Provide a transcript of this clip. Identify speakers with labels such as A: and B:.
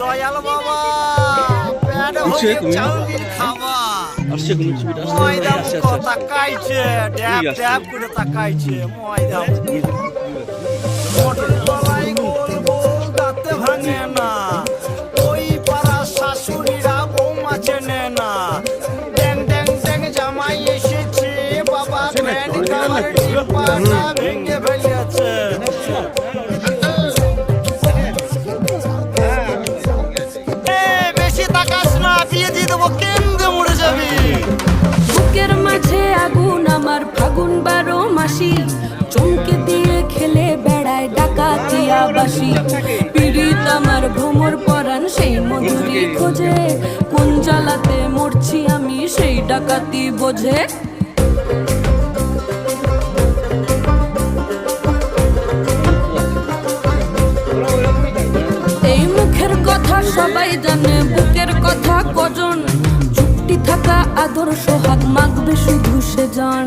A: দয়াল বাবা পেট হয়ে চাউমিন খাওয়া ময়দা মুখ তাকাইছে ড্যাব ড্যাব করে তাকাইছে ময়দা মোটর তলায় গোল গোল দাঁতে ভাঙে না ওই পাড়া শাশুড়িরা বৌমা চেনে না ড্যাং ড্যাং ড্যাং জামাই এসেছে বাবা গ্র্যান্ড কালার টিপাটা ভেঙে ফেলেছে বেশি তাকাস না বিয়ে দিয়ে দেবো কেন্দ্রে মরে যাবি
B: বুকের মাঝে আগুন আমার ফাগুন 12 মাসি চমকে দিয়ে খেলে বেড়ায় ডাকাতিয়া বাসি পীড়িত আমার ভ্রমর পরাণ সেই মধুরি খোঁজে কোন জ্বালাতে মরছি আমি সেই ডাকাতি বোঝে এই মুখের কথা সবাই জানে বুকের কথা কজন চুপটি থাকা আদর্শ হাত মাখবে শুধু সেজন